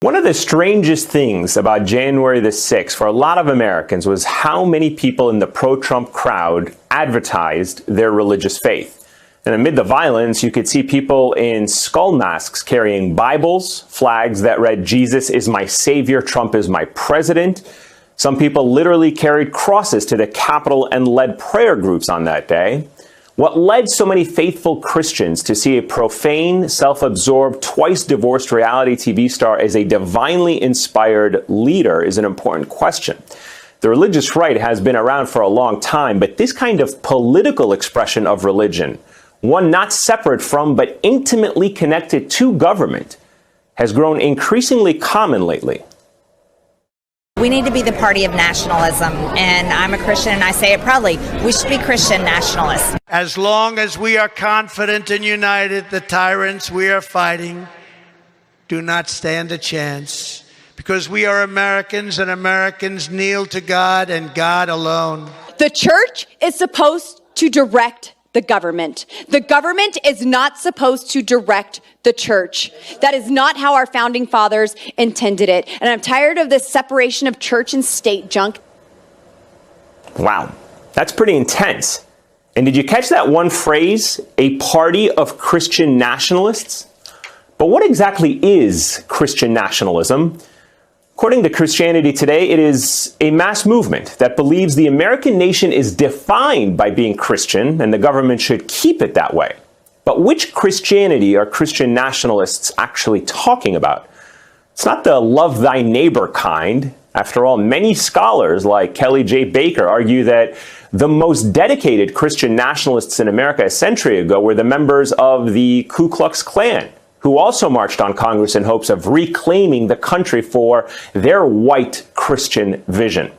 One of the strangest things about January the 6th for a lot of Americans was how many people in the pro-Trump crowd advertised their religious faith. And amid the violence, you could see people in skull masks carrying Bibles, flags that read, "Jesus is my savior, Trump is my president." Some people literally carried crosses to the Capitol and led prayer groups on that day. What led so many faithful Christians to see a profane, self-absorbed, twice-divorced reality TV star as a divinely inspired leader is an important question. The religious right has been around for a long time, but this kind of political expression of religion, one not separate from but intimately connected to government, has grown increasingly common lately. We need to be the party of nationalism, and I'm a Christian and I say it proudly. We should be Christian nationalists. As long as we are confident and united, the tyrants we are fighting do not stand a chance, because we are Americans and Americans kneel to God and God alone. The church is supposed to direct the government. The government is not supposed to direct the church. That is not how our founding fathers intended it. And I'm tired of this separation of church and state junk. Wow, that's pretty intense. And did you catch that one phrase, a party of Christian nationalists? But what exactly is Christian nationalism? According to Christianity Today, it is a mass movement that believes the American nation is defined by being Christian and the government should keep it that way. But which Christianity are Christian nationalists actually talking about? It's not the love thy neighbor kind. After all, many scholars like Kelly J. Baker argue that the most dedicated Christian nationalists in America a century ago were the members of the Ku Klux Klan, who also marched on Congress in hopes of reclaiming the country for their white Christian vision.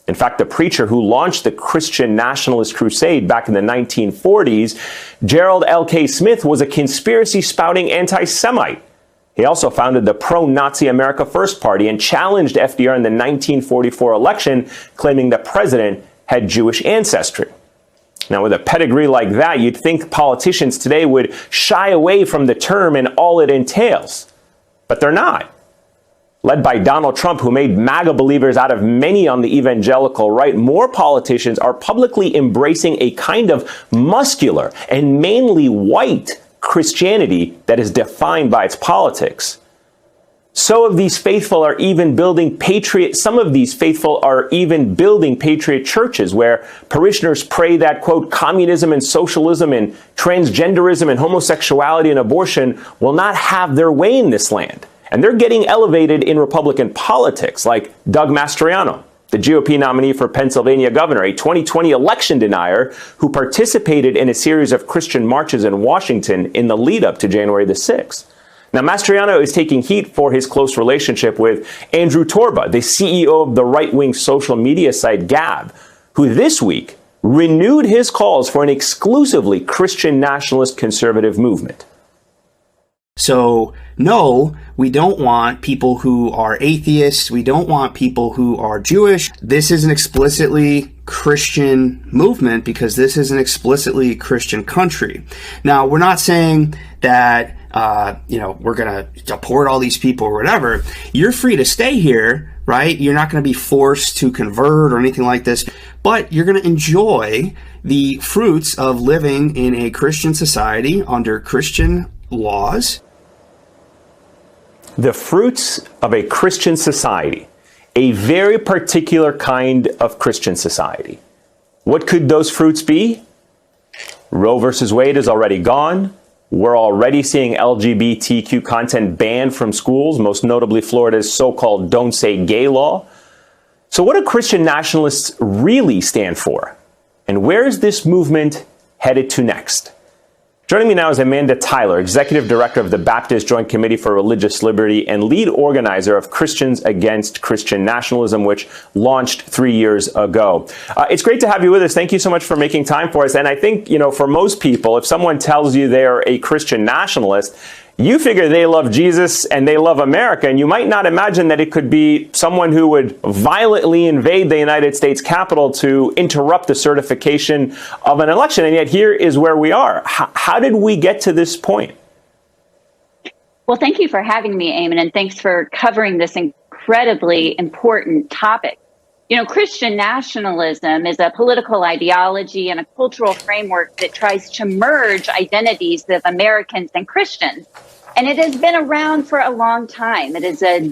In fact, the preacher who launched the Christian nationalist crusade back in the 1940s, Gerald L.K. Smith, was a conspiracy-spouting anti-Semite. He also founded the pro-Nazi America First Party and challenged FDR in the 1944 election, claiming the president had Jewish ancestry. Now, with a pedigree like that, you'd think politicians today would shy away from the term and all it entails. But they're not. Led by Donald Trump, who made MAGA believers out of many on the evangelical right, more politicians are publicly embracing a kind of muscular and mainly white Christianity that is defined by its politics. Some of these faithful are even building patriot churches where parishioners pray that, quote, communism and socialism and transgenderism and homosexuality and abortion will not have their way in this land. And they're getting elevated in Republican politics, like Doug Mastriano, the GOP nominee for Pennsylvania governor, a 2020 election denier who participated in a series of Christian marches in Washington in the lead up to January the 6th. Now, Mastriano is taking heat for his close relationship with Andrew Torba, the CEO of the right-wing social media site Gab, who this week renewed his calls for an exclusively Christian nationalist conservative movement. So, no, we don't want people who are atheists. We don't want people who are Jewish. This is an explicitly Christian movement because this is an explicitly Christian country. Now, we're not saying that we're going to deport all these people or whatever. You're free to stay here, right? You're not going to be forced to convert or anything like this, but you're going to enjoy the fruits of living in a Christian society under Christian laws. The fruits of a Christian society, a very particular kind of Christian society. What could those fruits be? Roe versus Wade is already gone. We're already seeing LGBTQ content banned from schools, most notably Florida's so-called Don't Say Gay law. So what do Christian nationalists really stand for? And where is this movement headed to next? Joining me now is Amanda Tyler, Executive Director of the Baptist Joint Committee for Religious Liberty and lead organizer of Christians Against Christian Nationalism, which launched 3 years ago. It's great to have you with us. Thank you so much for making time for us. And I think, for most people, if someone tells you they're a Christian nationalist, you figure they love Jesus and they love America, and you might not imagine that it could be someone who would violently invade the United States Capitol to interrupt the certification of an election. And yet here is where we are. How did we get to this point? Well, thank you for having me, Eamon, and thanks for covering this incredibly important topic. You know, Christian nationalism is a political ideology and a cultural framework that tries to merge identities of Americans and Christians. And it has been around for a long time. It is a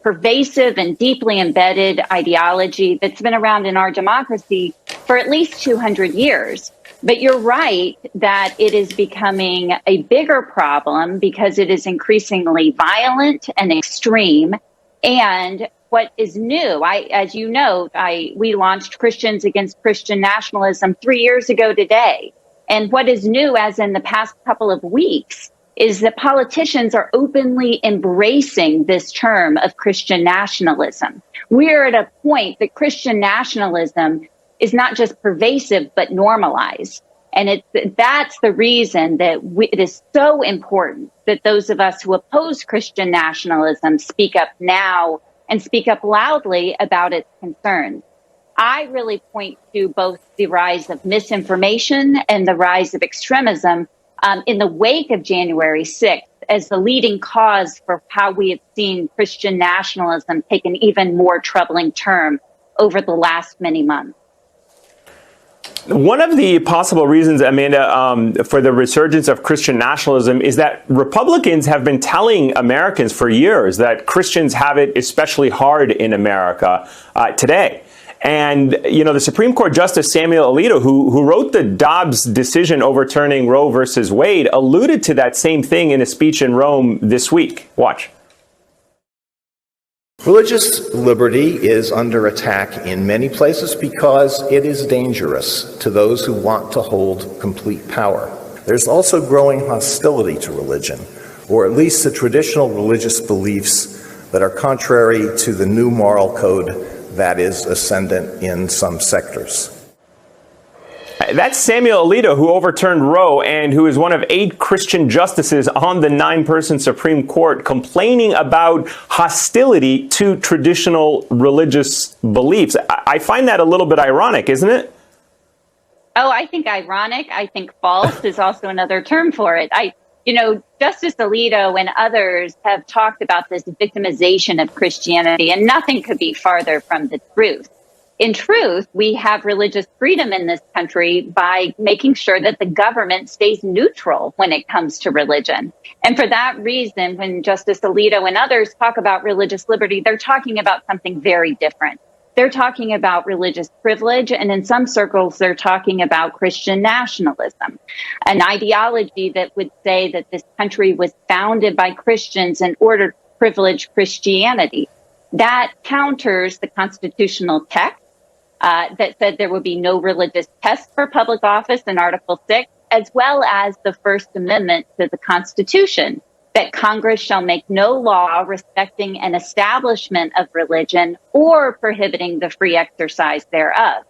pervasive and deeply embedded ideology that's been around in our democracy for at least 200 years. But you're right that it is becoming a bigger problem because it is increasingly violent and extreme. And what is new, as you know, we launched Christians Against Christian Nationalism 3 years ago today. And what is new, as in the past couple of weeks, is that politicians are openly embracing this term of Christian nationalism. We're at a point that Christian nationalism is not just pervasive, but normalized. And that's the reason that it is so important that those of us who oppose Christian nationalism speak up now and speak up loudly about its concerns. I really point to both the rise of misinformation and the rise of extremism in the wake of January 6th as the leading cause for how we have seen Christian nationalism take an even more troubling turn over the last many months. One of the possible reasons, Amanda, for the resurgence of Christian nationalism is that Republicans have been telling Americans for years that Christians have it especially hard in America today. And, you know, the Supreme Court Justice Samuel Alito, who wrote the Dobbs decision overturning Roe versus Wade, alluded to that same thing in a speech in Rome this week. Watch. Religious liberty is under attack in many places because it is dangerous to those who want to hold complete power. There's also growing hostility to religion, or at least the traditional religious beliefs that are contrary to the new moral code that is ascendant in some sectors. That's Samuel Alito, who overturned Roe and who is one of 8 Christian justices on the 9-person Supreme Court, complaining about hostility to traditional religious beliefs. I find that a little bit ironic, isn't it? Oh, I think ironic. I think false is also another term for it. Justice Alito and others have talked about this victimization of Christianity, and nothing could be farther from the truth. In truth, we have religious freedom in this country by making sure that the government stays neutral when it comes to religion. And for that reason, when Justice Alito and others talk about religious liberty, they're talking about something very different. They're talking about religious privilege, and in some circles, they're talking about Christian nationalism, an ideology that would say that this country was founded by Christians in order to privilege Christianity. That counters the constitutional text that said there would be no religious test for public office in Article 6, as well as the First Amendment to the Constitution, that Congress shall make no law respecting an establishment of religion or prohibiting the free exercise thereof.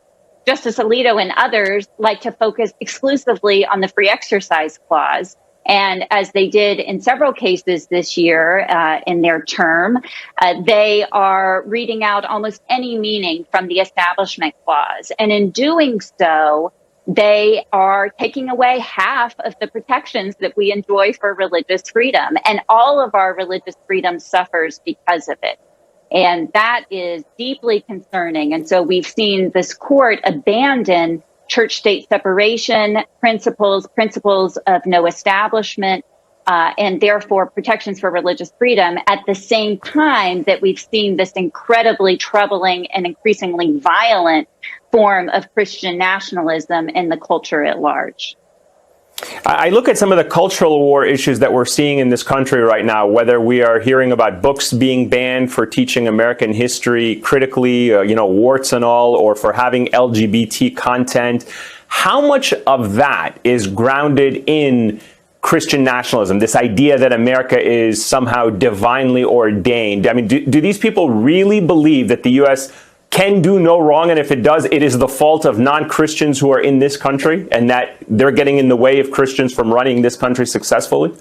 Justice Alito and others like to focus exclusively on the free exercise clause. And as they did in several cases this year in their term, they are reading out almost any meaning from the Establishment Clause. And in doing so, they are taking away half of the protections that we enjoy for religious freedom. And all of our religious freedom suffers because of it. And that is deeply concerning. And so we've seen this court abandon church-state separation principles of no establishment, and therefore protections for religious freedom at the same time that we've seen this incredibly troubling and increasingly violent form of Christian nationalism in the culture at large. I look at some of the cultural war issues that we're seeing in this country right now, whether we are hearing about books being banned for teaching American history critically, warts and all, or for having LGBT content. How much of that is grounded in Christian nationalism, this idea that America is somehow divinely ordained? I mean, do these people really believe that the U.S. can do no wrong, and if it does, it is the fault of non-Christians who are in this country, and that they're getting in the way of Christians from running this country successfully?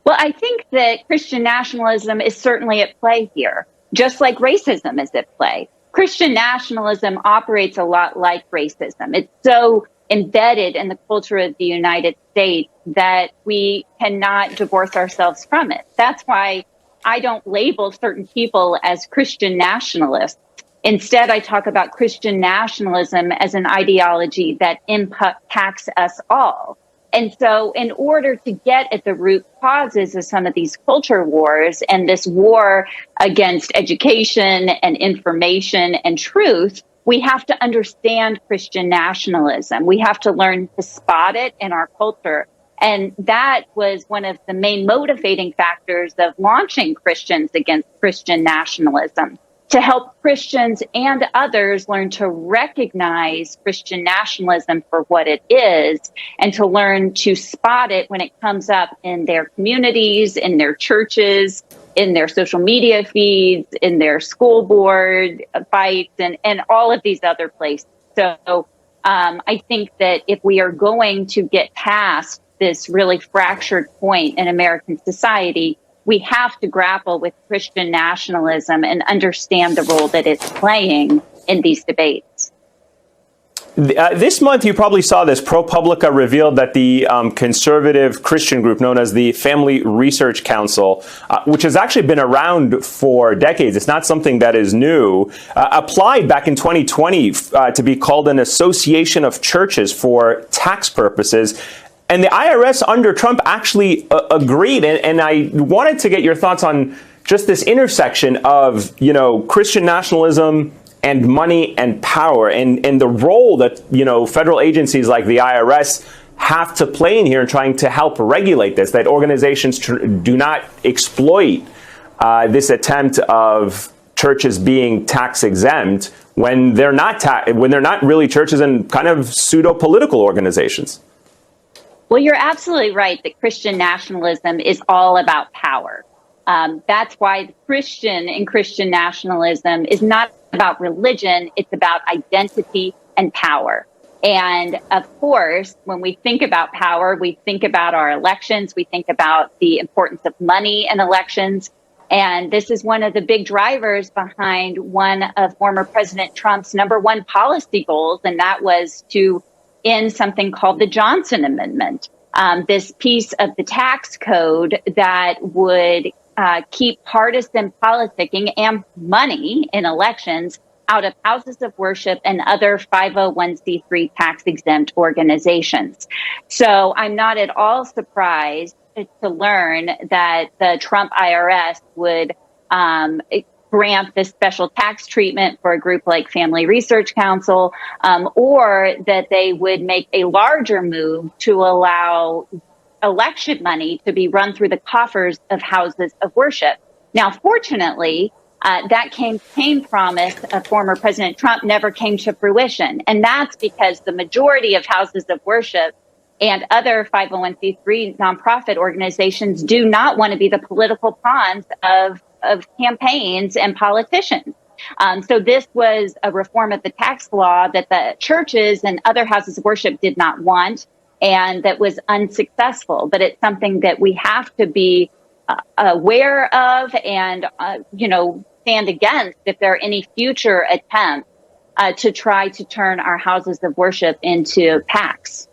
Well, I think that Christian nationalism is certainly at play here, just like racism is at play. Christian nationalism operates a lot like racism. It's so embedded in the culture of the United States that we cannot divorce ourselves from it. That's why I don't label certain people as Christian nationalists. Instead, I talk about Christian nationalism as an ideology that impacts us all. And so in order to get at the root causes of some of these culture wars and this war against education and information and truth, we have to understand Christian nationalism. We have to learn to spot it in our culture. And that was one of the main motivating factors of launching Christians Against Christian Nationalism, to help Christians and others learn to recognize Christian nationalism for what it is and to learn to spot it when it comes up in their communities, in their churches, in their social media feeds, in their school board fights, and all of these other places. So I think that if we are going to get past this really fractured point in American society, we have to grapple with Christian nationalism and understand the role that it's playing in these debates. This month, you probably saw this. ProPublica revealed that the conservative Christian group known as the Family Research Council, which has actually been around for decades, it's not something that is new, applied back in 2020 to be called an association of churches for tax purposes. And the IRS under Trump actually agreed. And I wanted to get your thoughts on just this intersection of, Christian nationalism and money and power and the role that, federal agencies like the IRS have to play in here in trying to help regulate this, that organizations do not exploit this attempt of churches being tax exempt when they're not really churches and kind of pseudo-political organizations. Well, you're absolutely right that Christian nationalism is all about power. That's why the Christian in Christian nationalism is not about religion. It's about identity and power. And of course, when we think about power, we think about our elections. We think about the importance of money in elections. And this is one of the big drivers behind one of former President Trump's #1 policy goals, and that was to in something called the Johnson Amendment, this piece of the tax code that would keep partisan politicking and money in elections out of houses of worship and other 501c3 tax-exempt organizations. So I'm not at all surprised to learn that the Trump IRS would grant this special tax treatment for a group like Family Research Council, or that they would make a larger move to allow election money to be run through the coffers of houses of worship. Now, fortunately, that campaign promise of former President Trump never came to fruition. And that's because the majority of houses of worship and other 501c3 nonprofit organizations do not want to be the political pawns of campaigns and politicians. So this was a reform of the tax law that the churches and other houses of worship did not want, and that was unsuccessful. But it's something that we have to be aware of and, stand against if there are any future attempts to try to turn our houses of worship into PACs.